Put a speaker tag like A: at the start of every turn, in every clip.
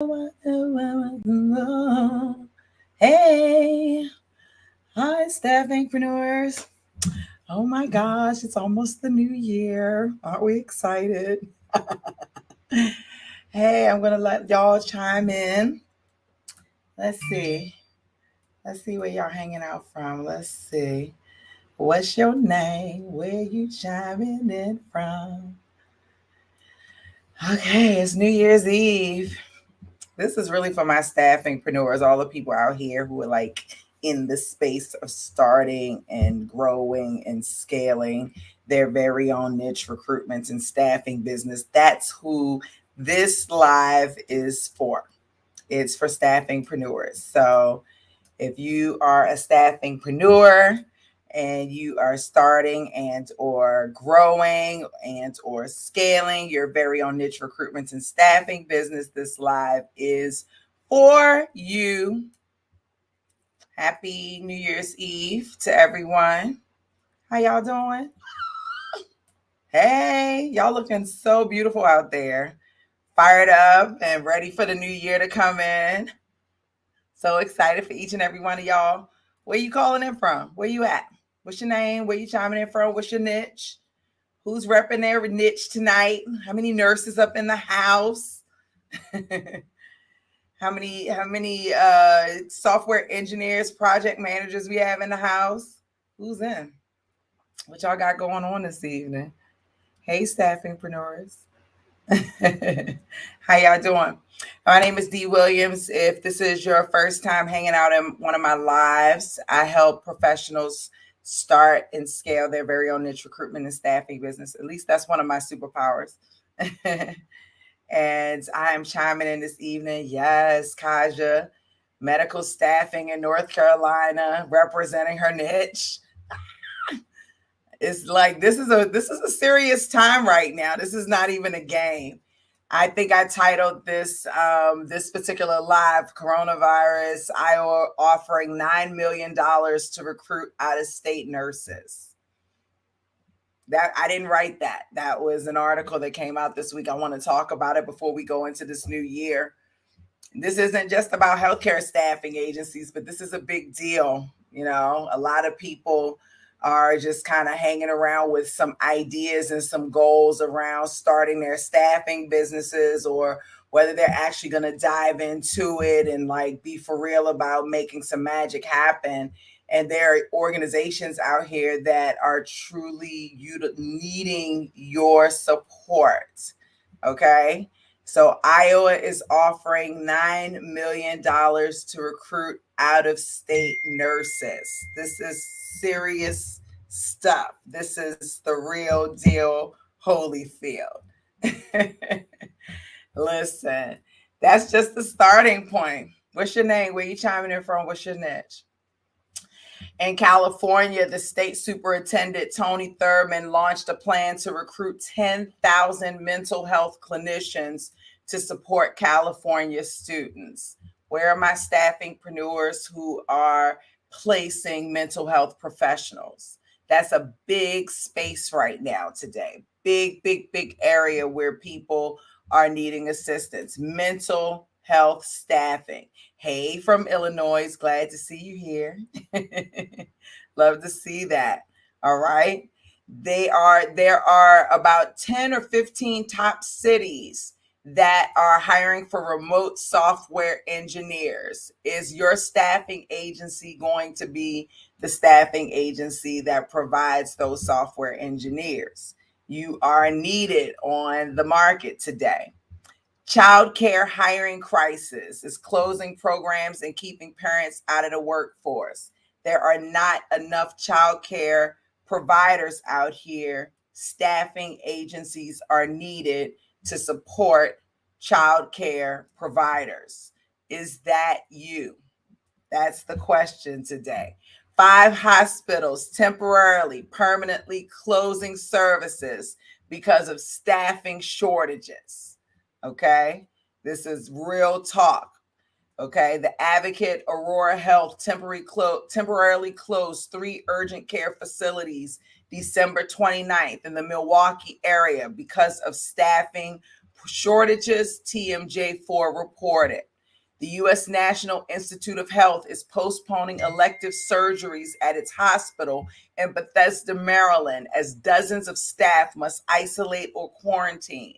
A: Hey, hi, Staffingpreneurs. Oh my gosh, it's almost the new year. Aren't we excited? Hey, I'm going to let y'all chime in. Let's see. Let's see where y'all hanging out from. Let's see. What's your name? Where you chiming in from? Okay, it's New Year's Eve. This is really for my staffingpreneurs, all the people out here who are like in the space of starting and growing and scaling their very own niche recruitment and staffing business. That's who this live is for. It's for staffingpreneurs. So if you are a staffingpreneur and you are starting and or growing and or scaling your very own niche recruitment and staffing business, this live is for you. Happy New Year's Eve to everyone. How y'all doing? Hey, y'all looking so beautiful out there. Fired up and ready for the new year to come in. So excited for each and every one of y'all. Where you calling in from? Where you at? What's your name? Where you chiming in from? What's your niche? Who's repping their niche tonight? How many nurses up in the house? how many software engineers, project managers we have in the house? Who's in? What y'all got going on this evening? Hey, staffingpreneurs. How y'all doing? My name is Dee Williams. If this is your first time hanging out in one of my lives, I help professionals start and scale their very own niche recruitment and staffing business. At least that's one of my superpowers. And I am chiming in this evening. Yes, Kaja, medical staffing in North Carolina, representing her niche. It's like this is a serious time right now. This is not even a game. I think I titled this particular live "Coronavirus Iowa offering $9 million to recruit out of state nurses." That I didn't write that. That was an article that came out this week. I want to talk about it before we go into this new year. This isn't just about healthcare staffing agencies, but this is a big deal. You know, a lot of people are just kind of hanging around with some ideas and some goals around starting their staffing businesses, or whether they're actually going to dive into it and like be for real about making some magic happen. And there are organizations out here that are truly needing your support. Okay. So Iowa is offering $9 million to recruit out of state nurses. This is serious stuff. This is the real deal, Holyfield. Listen, that's just the starting point. What's your name? Where you chiming in from? What's your niche? In California, the state superintendent, Tony Thurmond, launched a plan to recruit 10,000 mental health clinicians to support California students. Where are my staffingpreneurs who are placing mental health professionals? That's a big space right now today. Big, big, big area where people are needing assistance. Mental health staffing. Hey, from Illinois, glad to see you here. Love to see that. All right. There are about 10 or 15 top cities that are hiring for remote software engineers. Is your staffing agency going to be the staffing agency that provides those software engineers? You are needed on the market today. Child care hiring crisis is closing programs and keeping parents out of the workforce. There are not enough child care providers out here. Staffing agencies are needed to support child care providers. Is that you? That's the question today. 5 hospitals temporarily, permanently closing services because of staffing shortages. Okay, this is real talk. Okay, the Advocate Aurora Health temporarily closed 3 urgent care facilities December 29th in the Milwaukee area because of staffing shortages, TMJ4 reported. The U.S. National Institute of Health is postponing elective surgeries at its hospital in Bethesda, Maryland, as dozens of staff must isolate or quarantine.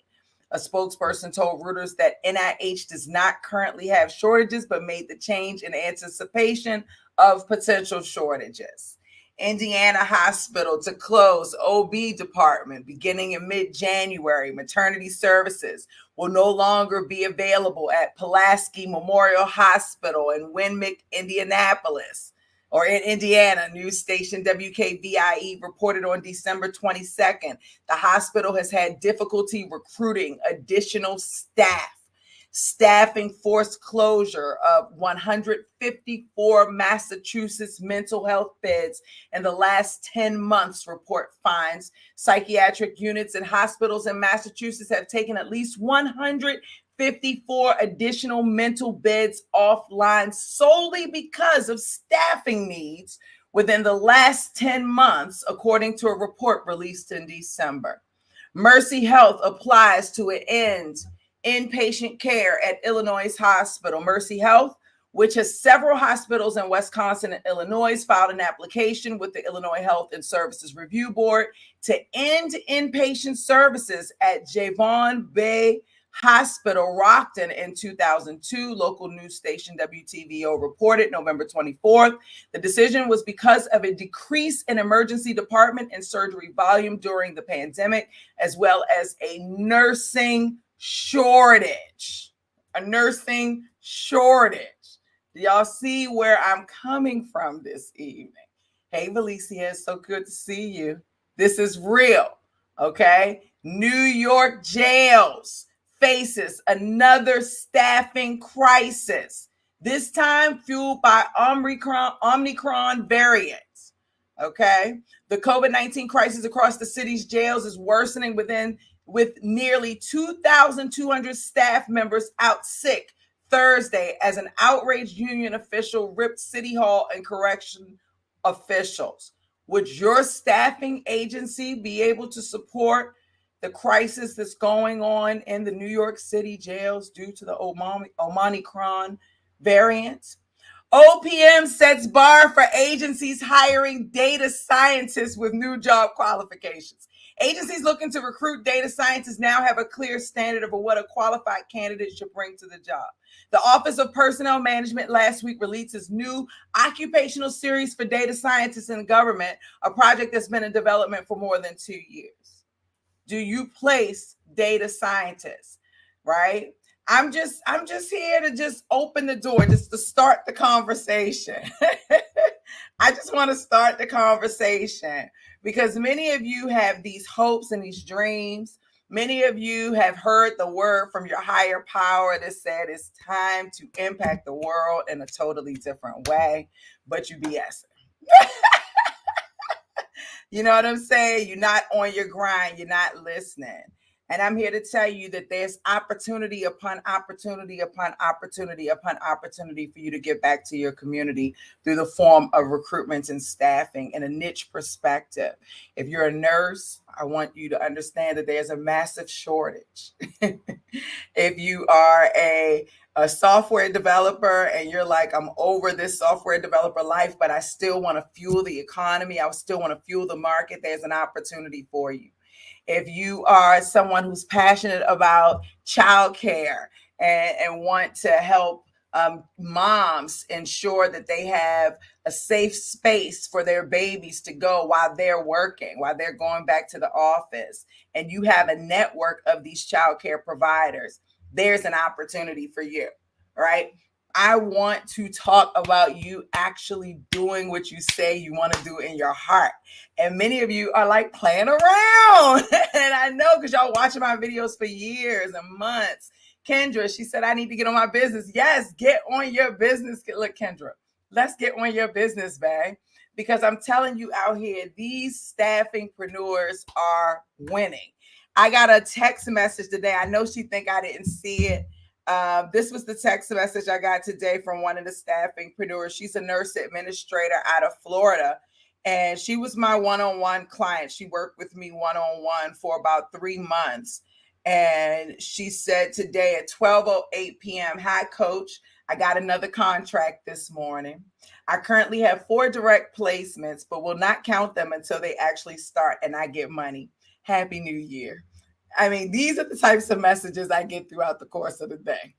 A: A spokesperson told Reuters that NIH does not currently have shortages, but made the change in anticipation of potential shortages. Indiana hospital to close OB department beginning in mid-January. Maternity services will no longer be available at Pulaski Memorial Hospital in Winmick, Indianapolis, or in Indiana. News station WKVIE reported on December 22nd, the hospital has had difficulty recruiting additional staff. Staffing forced closure of 154 Massachusetts mental health beds in the last 10 months, report finds. Psychiatric units and hospitals in Massachusetts have taken at least 154 additional mental beds offline solely because of staffing needs within the last 10 months, according to a report released in December. Mercy Health applies to end inpatient care at Illinois hospital. Mercy Health, which has several hospitals in Wisconsin and Illinois, filed an application with the Illinois Health and Services Review Board to end inpatient services at Javon Bay Hospital, Rockton, in 2002. Local news station WTVO reported November 24th. The decision was because of a decrease in emergency department and surgery volume during the pandemic, as well as a nursing shortage. A nursing shortage. Do y'all see where I'm coming from this evening? Hey, Valicia, it's so good to see you. This is real, okay? New York jails faces another staffing crisis, this time fueled by Omicron variants, okay? The COVID-19 crisis across the city's jails is worsening with nearly 2,200 staff members out sick Thursday as an outraged union official ripped City Hall and correction officials. Would your staffing agency be able to support the crisis that's going on in the New York City jails due to the Omicron variant? OPM sets bar for agencies hiring data scientists with new job qualifications. Agencies looking to recruit data scientists now have a clear standard of what a qualified candidate should bring to the job. The Office of Personnel Management last week released its new occupational series for data scientists in government, a project that's been in development for more than 2 years. Do you place data scientists, right? I'm just here to just open the door, just to start the conversation. I just want to start the conversation because many of you have these hopes and these dreams. Many of you have heard the word from your higher power that said it's time to impact the world in a totally different way, but you BSing. You know what I'm saying? You're not on your grind. You're not listening. And I'm here to tell you that there's opportunity upon opportunity upon opportunity upon opportunity for you to get back to your community through the form of recruitment and staffing in a niche perspective. If you're a nurse, I want you to understand that there's a massive shortage. If you are a software developer and you're like, I'm over this software developer life, but I still want to fuel the economy, I still want to fuel the market, there's an opportunity for you. If you are someone who's passionate about childcare and want to help moms ensure that they have a safe space for their babies to go while they're working, while they're going back to the office, and you have a network of these childcare providers, there's an opportunity for you, right? I want to talk about you actually doing what you say you want to do in your heart. And many of you are like playing around. And I know because y'all watching my videos for years and months. Kendra, she said, I need to get on my business. Yes, get on your business. Look, Kendra, let's get on your business, babe. Because I'm telling you out here, these staffingpreneurs are winning. I got a text message today. I know she think I didn't see it. This was the text message I got today from one of the staffingpreneurs. She's a nurse administrator out of Florida, and she was my one-on-one client. She worked with me one-on-one for about 3 months. And she said today at 12:08 p.m., "Hi, Coach. I got another contract this morning. I currently have 4 direct placements, but will not count them until they actually start and I get money. Happy New Year." I mean, these are the types of messages I get throughout the course of the day.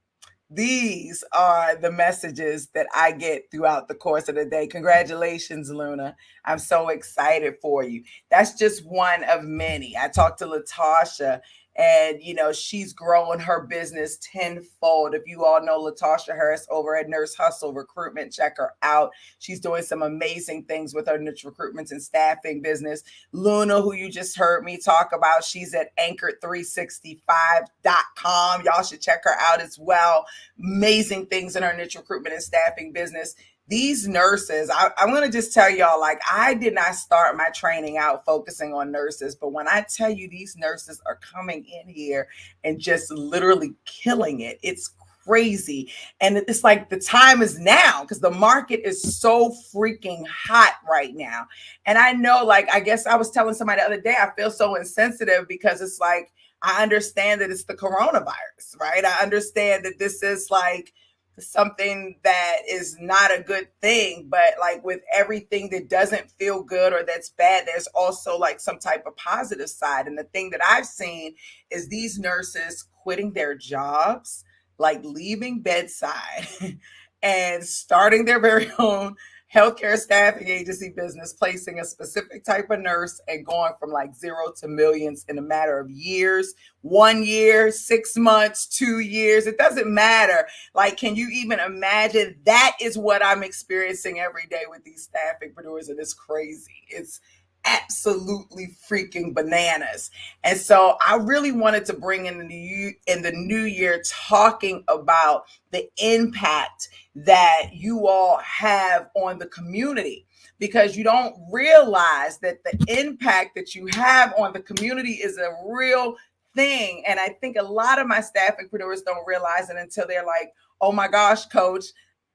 A: These are the messages that I get throughout the course of the day. Congratulations, Luna. I'm so excited for you. That's just one of many. I talked to Latasha, and she's growing her business tenfold. If you all know Latasha Harris over at Nurse Hustle Recruitment, check her out. She's doing some amazing things with her niche recruitment and staffing business. Luna, who you just heard me talk about, she's at anchored365.com. Y'all should check her out as well. Amazing things in her niche recruitment and staffing business. These nurses, I'm going to just tell y'all, like, I did not start my training out focusing on nurses, but when I tell you these nurses are coming in here and just literally killing it, it's crazy. And it's like the time is now because the market is so freaking hot right now. And I know, like, I guess I was telling somebody the other day, I feel so insensitive because it's like, I understand that it's the coronavirus, right? I understand that this is like something that is not a good thing, but like with everything that doesn't feel good or that's bad, there's also like some type of positive side. And the thing that I've seen is these nurses quitting their jobs, like leaving bedside and starting their very own healthcare staffing agency business, placing a specific type of nurse and going from like 0 to millions in a matter of years, 1 year, 6 months, 2 years. It doesn't matter. Like, can you even imagine? That is what I'm experiencing every day with these staffingpreneurs, and it's crazy. It's absolutely freaking bananas. And so I really wanted to bring in the new year talking about the impact that you all have on the community, because you don't realize that the impact that you have on the community is a real thing. And I think a lot of my staffingpreneurs don't realize it until they're like, "Oh my gosh, Coach,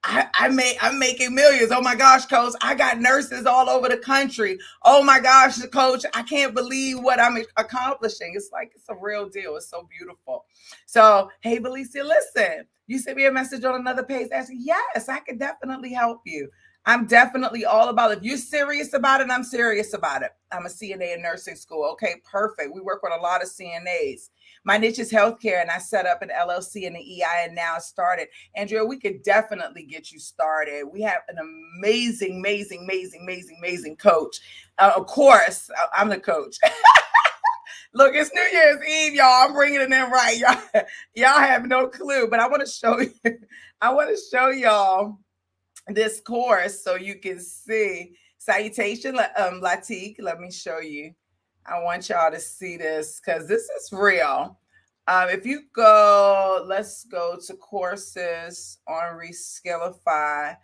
A: I'm making millions. Oh my gosh, Coach, I got nurses all over the country. Oh my gosh, Coach, I can't believe what I'm accomplishing." It's like, it's a real deal. It's so beautiful. So, hey, Felicia, listen, you sent me a message on another page asking, yes, I could definitely help you. I'm definitely all about it. If you're serious about it, I'm serious about it. I'm a CNA in nursing school. Okay, perfect. We work with a lot of CNAs. My niche is healthcare, and I set up an LLC and an EI and now started. Andrea, we could definitely get you started. We have an amazing coach. Of course, I'm the coach. Look, it's New Year's Eve, y'all. I'm bringing it in right. Y'all have no clue, but I want to show you. I want to show y'all this course so you can see. Salutation, Latik. Let me show you. I want y'all to see this because this is real. If you go, let's go to courses on Reskillify,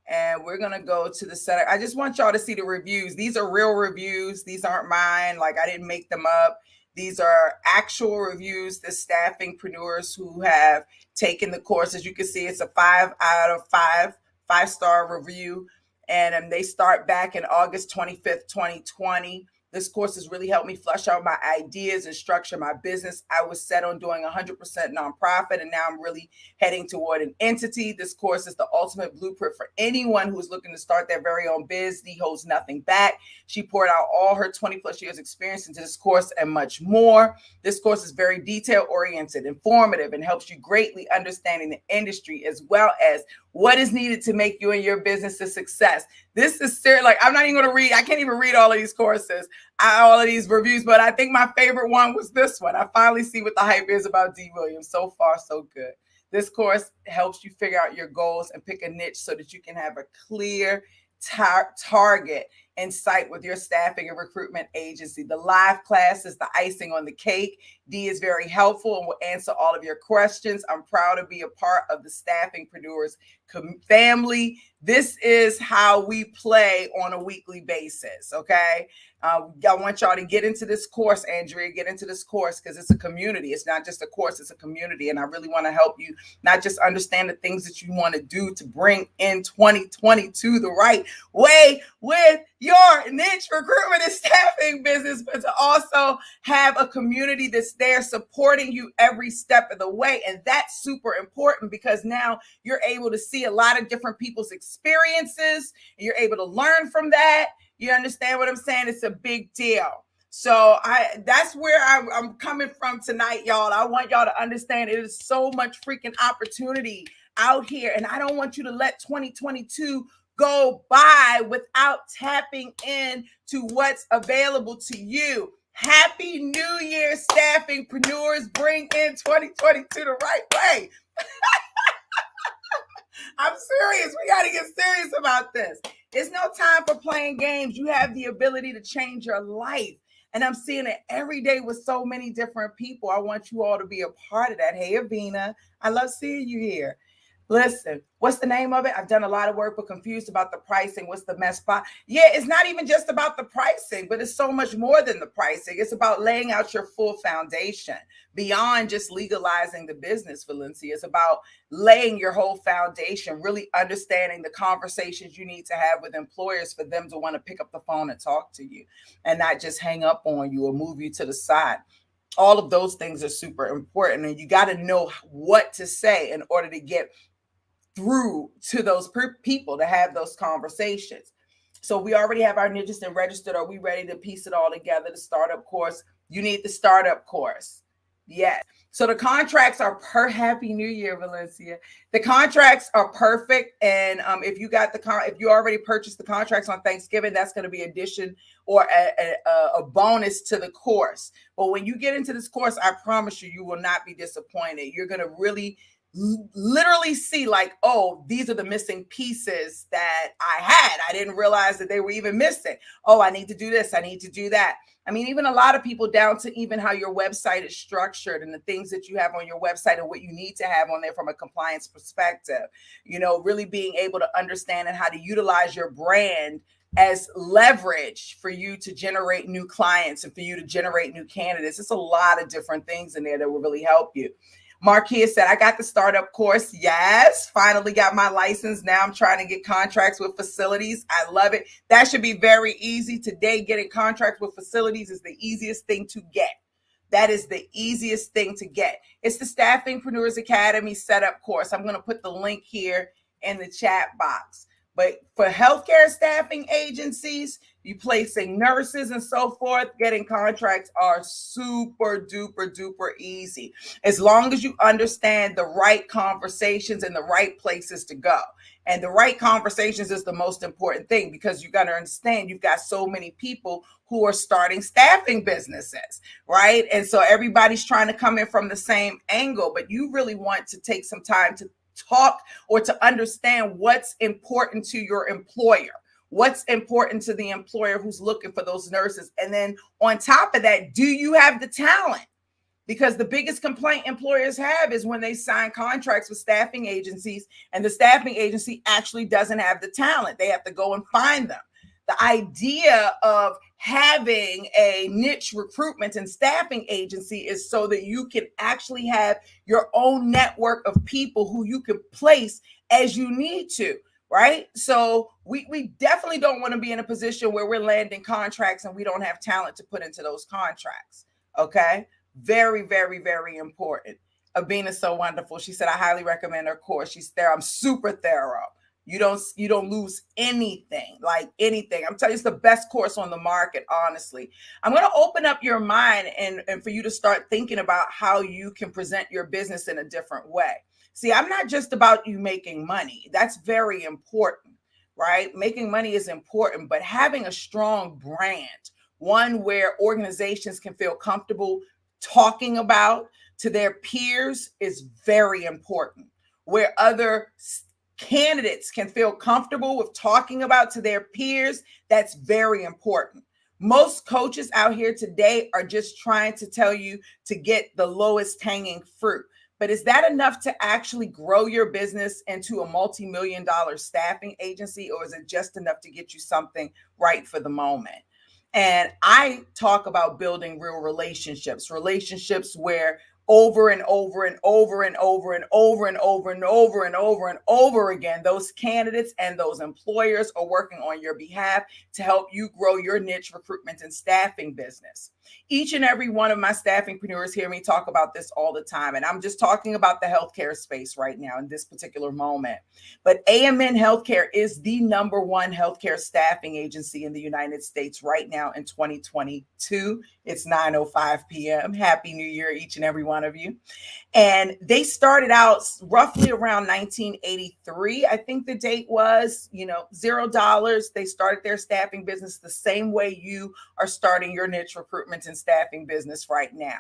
A: and we're going to go to the setup. I just want y'all to see the reviews. These are real reviews. These aren't mine. Like, I didn't make them up. These are actual reviews, the staffingpreneurs who have taken the course. As you can see, it's a 5 out of 5, 5-star review. And they start back in August 25th, 2020. This course has really helped me flesh out my ideas and structure my business. I was set on doing 100% nonprofit, and now I'm really heading toward an entity. This course is the ultimate blueprint for anyone who's looking to start their very own biz. Dee holds nothing back. She poured out all her 20 plus years experience into this course and much more. This course is very detail oriented, informative, and helps you greatly understanding the industry as well as what is needed to make you and your business a success. This is serious. Like, I'm not even going to read. I can't even read all of these courses, all of these reviews, but I think my favorite one was this one. I finally see what the hype is about Dee Williams. So far, so good. This course helps you figure out your goals and pick a niche so that you can have a clear target in sight with your staffing and recruitment agency. The live class is the icing on the cake. Dee is very helpful and will answer all of your questions. I'm proud to be a part of the Staffingpreneurs family. This is how we play on a weekly basis, okay? I want y'all to get into this course, Andrea, get into this course because it's a community. It's not just a course, it's a community. And I really want to help you not just understand the things that you want to do to bring in 2022 the right way with your niche recruitment and staffing business, but to also have a community that's there supporting you every step of the way. And that's super important because now you're able to see a lot of different people's experiences and you're able to learn from that. You understand what I'm saying? It's a big deal. So that's where I'm coming from tonight, y'all. I want y'all to understand it is so much freaking opportunity out here. And I don't want you to let 2022 go by without tapping in to what's available to you. Happy New Year, Staffingpreneurs. Bring in 2022 the right way. I'm serious. We got to get serious about this. It's no time for playing games. You have the ability to change your life. And I'm seeing it every day with so many different people. I want you all to be a part of that. Hey, Avina, I love seeing you here. Listen, what's the name of it? I've done a lot of work, but confused about the pricing. What's the mess spot? Yeah, it's not even just about the pricing, but it's so much more than the pricing. It's about laying out your full foundation beyond just legalizing the business, Valencia. It's about laying your whole foundation, really understanding the conversations you need to have with employers for them to want to pick up the phone and talk to you and not just hang up on you or move you to the side. All of those things are super important, and you got to know what to say in order to get through to those people to have those conversations. So we already have our niches and registered. Are we ready to piece it all together? The startup course. You need the startup course. Yes. So the contracts are Happy New Year, Valencia. The contracts are perfect. And if you got if you already purchased the contracts on Thanksgiving, that's going to be addition or a bonus to the course. But when you get into this course, I promise you, you will not be disappointed. You're going to really literally see like, oh, these are the missing pieces that I had. I didn't realize that they were even missing. Oh, I need to do this. I need to do that. I mean, even a lot of people down to even how your website is structured and the things that you have on your website and what you need to have on there from a compliance perspective, you know, really being able to understand and how to utilize your brand as leverage for you to generate new clients and for you to generate new candidates. It's a lot of different things in there that will really help you. Marquia said, I got the startup course. Yes, finally got my license. Now I'm trying to get contracts with facilities. I love it. That should be very easy. Today, getting contracts with facilities is the easiest thing to get. That is the easiest thing to get. It's the Staffingpreneurs Academy setup course. I'm going to put the link here in the chat box. But for healthcare staffing agencies, you placing nurses and so forth, getting contracts are super duper duper easy. As long as you understand the right conversations and the right places to go. And the right conversations is the most important thing because you got to understand you've got so many people who are starting staffing businesses, right? And so everybody's trying to come in from the same angle, but you really want to take some time to talk or to understand what's important to your employer, what's important to the employer who's looking for those nurses. And then on top of that, do you have the talent? Because the biggest complaint employers have is when they sign contracts with staffing agencies and the staffing agency actually doesn't have the talent. They have to go and find them. The idea of having a niche recruitment and staffing agency is so that you can actually have your own network of people who you can place as you need to, right? So we definitely don't want to be in a position where we're landing contracts and we don't have talent to put into those contracts, okay? Very, very, very important. Abina's so wonderful. She said, I highly recommend her course. She's there. I'm super thorough. You don't lose anything, like anything. I'm telling you, it's the best course on the market, honestly. I'm going to open up your mind and for you to start thinking about how you can present your business in a different way. See, I'm not just about you making money. That's very important, right? Making money is important, but having a strong brand, one where organizations can feel comfortable talking about to their peers is very important, where other candidates can feel comfortable with talking about to their peers. That's very important. Most coaches out here today are just trying to tell you to get the lowest hanging fruit. But is that enough to actually grow your business into a multi-million-dollar staffing agency, or is it just enough to get you something right for the moment? And I talk about building real relationships where over and over and over and over and over and over and over and over and over again. Those candidates and those employers are working on your behalf to help you grow your niche recruitment and staffing business. Each and every one of my staffingpreneurs hear me talk about this all the time. And I'm just talking about the healthcare space right now in this particular moment. But AMN Healthcare is the #1 healthcare staffing agency in the United States right now in 2022. It's 9:05 p.m. Happy New Year, each and every one of you. And they started out roughly around 1983. I think the date was, $0. They started their staffing business the same way you are starting your niche recruitment and staffing business right now.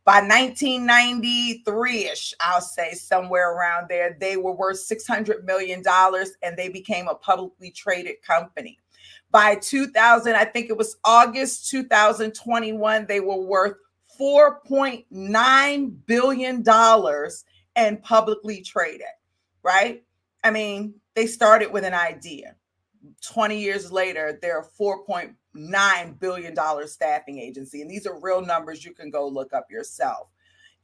A: By 1993-ish, I'll say somewhere around there, they were worth $600 million and they became a publicly traded company. By 2000, I think it was August 2021, they were worth $4.9 billion and publicly traded, right? I mean, they started with an idea. 20 years later, they're a $4.9 billion staffing agency. And these are real numbers you can go look up yourself.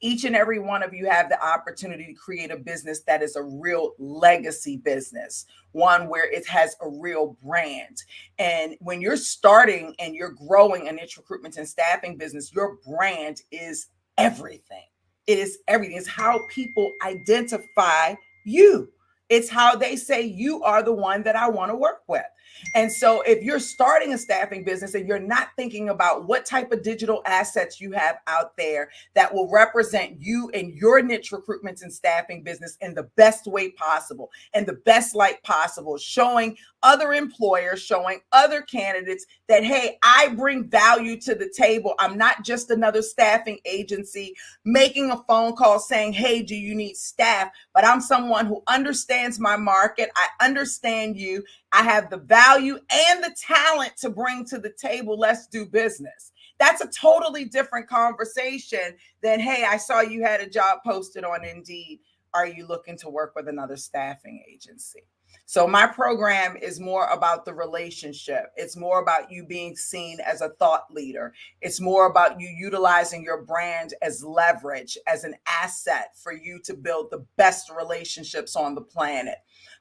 A: Each and every one of you have the opportunity to create a business that is a real legacy business, one where it has a real brand. And when you're starting and you're growing a niche recruitment and staffing business, your brand is everything. It is everything. It's how people identify you. It's how they say you are the one that I want to work with. And so if you're starting a staffing business and you're not thinking about what type of digital assets you have out there that will represent you and your niche recruitment and staffing business in the best way possible and the best light possible, showing other employers, showing other candidates that, hey, I bring value to the table. I'm not just another staffing agency making a phone call saying, hey, do you need staff? But I'm someone who understands my market. I understand you. I have the value and the talent to bring to the table. Let's do business. That's a totally different conversation than, hey, I saw you had a job posted on Indeed. Are you looking to work with another staffing agency? So my program is more about the relationship. It's more about you being seen as a thought leader. It's more about you utilizing your brand as leverage, as an asset for you to build the best relationships on the planet.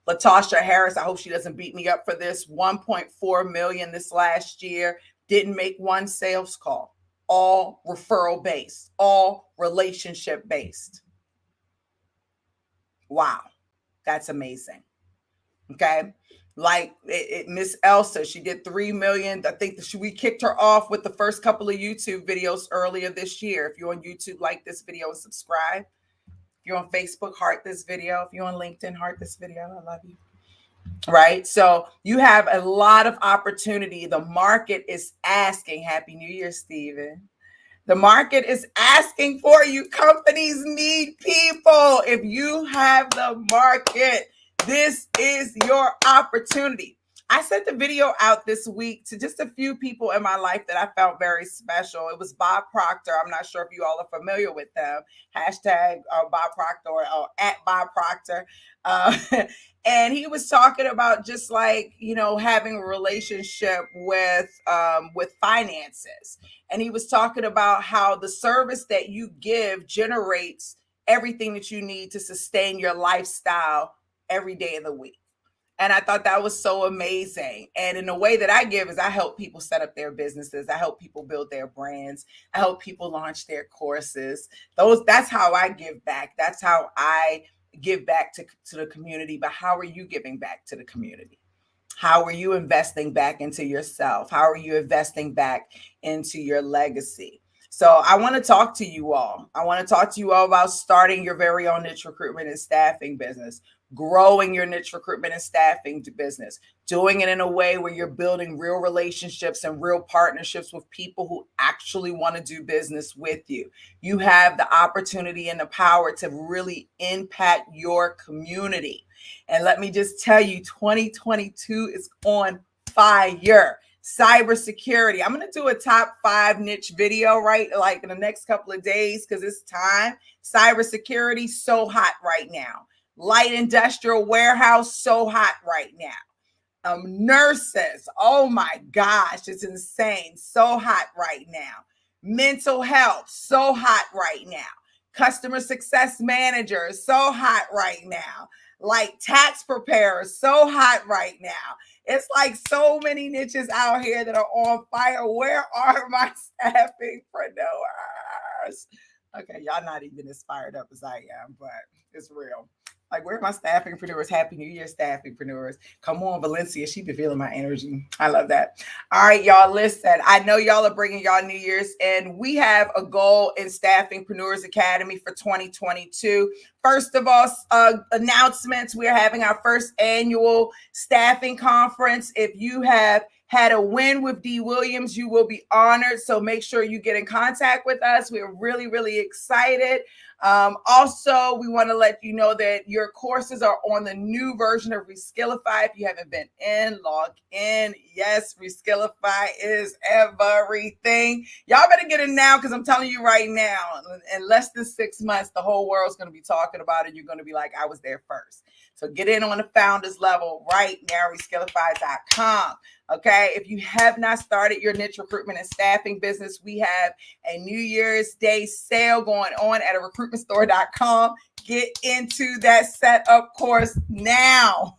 A: Latasha Harris, I hope she doesn't beat me up for this, 1.4 million this last year, didn't make one sales call, all referral based, all relationship based. Wow, that's amazing. Okay. Like Miss Elsa, she did 3 million. I think we kicked her off with the first couple of YouTube videos earlier this year. If you're on YouTube, like this video and subscribe. If you're on Facebook, heart this video. If you're on LinkedIn, heart this video. I love you. Right. So you have a lot of opportunity. The market is asking. Happy New Year, Steven. The market is asking for you. Companies need people. If you have the market, this is your opportunity. I sent the video out this week to just a few people in my life that I found very special. It was Bob Proctor. I'm not sure if you all are familiar with them. Hashtag Bob Proctor or at Bob Proctor. And he was talking about just like, having a relationship with finances. And he was talking about how the service that you give generates everything that you need to sustain your lifestyle every day of the week. And I thought that was so amazing. And in the way that I give is I help people set up their businesses. I help people build their brands. I help people launch their courses. That's how I give back. That's how I give back to the community. But how are you giving back to the community? How are you investing back into yourself? How are you investing back into your legacy? So I want to talk to you all. I want to talk to you all about starting your very own niche recruitment and staffing business, growing your niche recruitment and staffing business, doing it in a way where you're building real relationships and real partnerships with people who actually want to do business with you. You have the opportunity and the power to really impact your community. And let me just tell you, 2022 is on fire. Cybersecurity. I'm going to do a top 5 niche video, right? Like in the next couple of days, because it's time. Cybersecurity, so hot right now. Light industrial warehouse, so hot right now. Nurses, oh my gosh, it's insane. So hot right now. Mental health, so hot right now. Customer success managers, so hot right now. Like tax preparers, so hot right now. It's like so many niches out here that are on fire. Where are my staffingpreneurs? Okay, y'all not even as fired up as I am, but it's real. Like, where are my staffingpreneurs? Happy New Year, staffingpreneurs. Come on, Valencia. She been feeling my energy. I love that. All right, y'all, listen. I know y'all are bringing y'all New Year's, and we have a goal in Staffingpreneurs Academy for 2022. First of all, announcements. We're having our first annual staffing conference. If you have had a win with D. Williams, you will be honored. So make sure you get in contact with us. We're really, really excited. Also, we want to let you know that your courses are on the new version of Reskillify. If you haven't been in, log in. Yes, Reskillify is everything. Y'all better get in now, because I'm telling you right now, in less than 6 months, the whole world's going to be talking about it. You're going to be like, I was there first. So get in on the founders level right now, Reskillify.com. Okay, if you have not started your niche recruitment and staffing business, we have a New Year's Day sale going on at recruitmentstore.com. Get into that setup course now.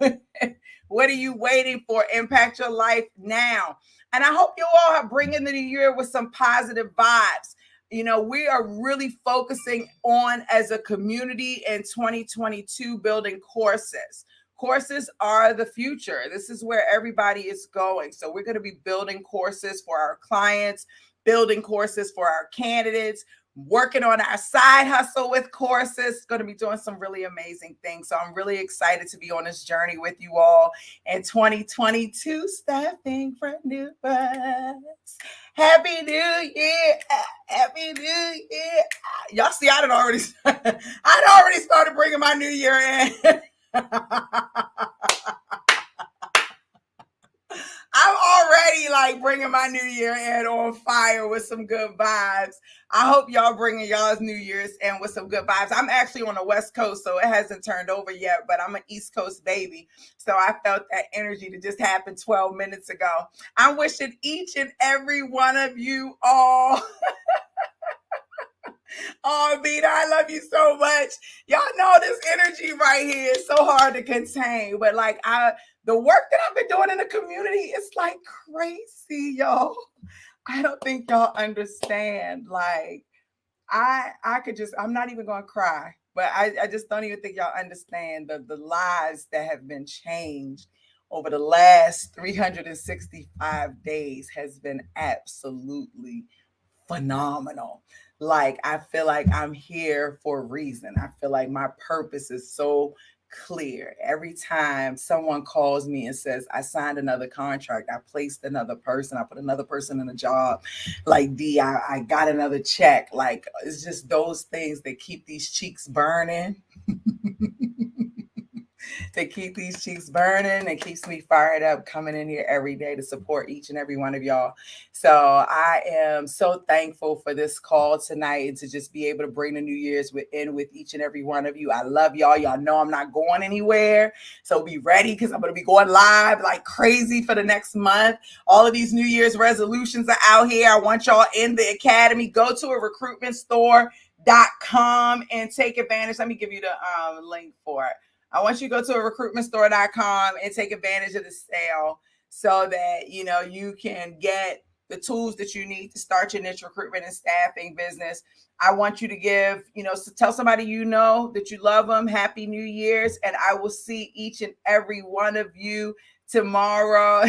A: What are you waiting for? Impact your life now. And I hope you all are bringing the new year with some positive vibes. You know, we are really focusing on, as a community in 2022, building courses. Courses are the future. This is where everybody is going. So we're going to be building courses for our clients, building courses for our candidates, working on our side hustle with courses. Going to be doing some really amazing things. So I'm really excited to be on this journey with you all in 2022. Staffingpreneurs. Happy New Year. Happy New Year. Y'all see, I'd already started bringing my new year in. I'm already like bringing my new year in on fire with some good vibes. I hope y'all bringing y'all's New Year's in with some good vibes. I'm actually on the West Coast, so it hasn't turned over yet, but I'm an East Coast baby. So I felt that energy that just happened 12 minutes ago. I'm wishing each and every one of you all. Oh, Vita, I love you so much. Y'all know this energy right here is so hard to contain. But like the work that I've been doing in the community is like crazy, y'all. I don't think y'all understand. Like, I could just, I'm not even gonna cry, but I just don't even think y'all understand the lives that have been changed over the last 365 days has been absolutely phenomenal. Like, I feel like I'm here for a reason. I feel like my purpose is so clear. Every time someone calls me and says, I signed another contract, I placed another person, I put another person in a job, like I got another check. Like, it's just those things that keep these cheeks burning. They keep these cheeks burning. It keeps me fired up coming in here every day to support each and every one of y'all. So I am so thankful for this call tonight and to just be able to bring the New Year's in with each and every one of you. I love y'all. Y'all know I'm not going anywhere. So be ready, because I'm going to be going live like crazy for the next month. All of these New Year's resolutions are out here. I want y'all in the academy. Go to a recruitmentstore.com and take advantage. Let me give you the link for it. I want you to go to recruitmentstore.com and take advantage of the sale so that, you know, you can get the tools that you need to start your niche recruitment and staffing business. I want you to give, tell somebody you know that you love them. Happy New Year's. And I will see each and every one of you tomorrow.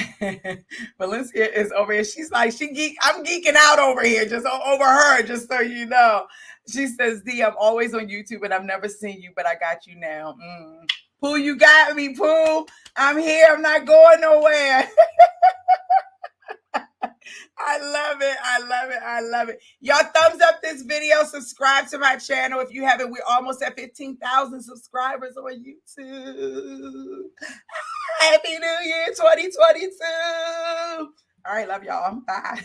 A: Valencia is over here. She's like, I'm geeking out over here, just over her, just so you know. She says, D, I'm always on YouTube and I've never seen you, but I got you now. Pooh, you got me, Pooh. I'm here. I'm not going nowhere. I love it. I love it. I love it. Y'all thumbs up this video. Subscribe to my channel if you haven't. We're almost at 15,000 subscribers on YouTube. Happy New Year 2022. All right. Love y'all. Bye.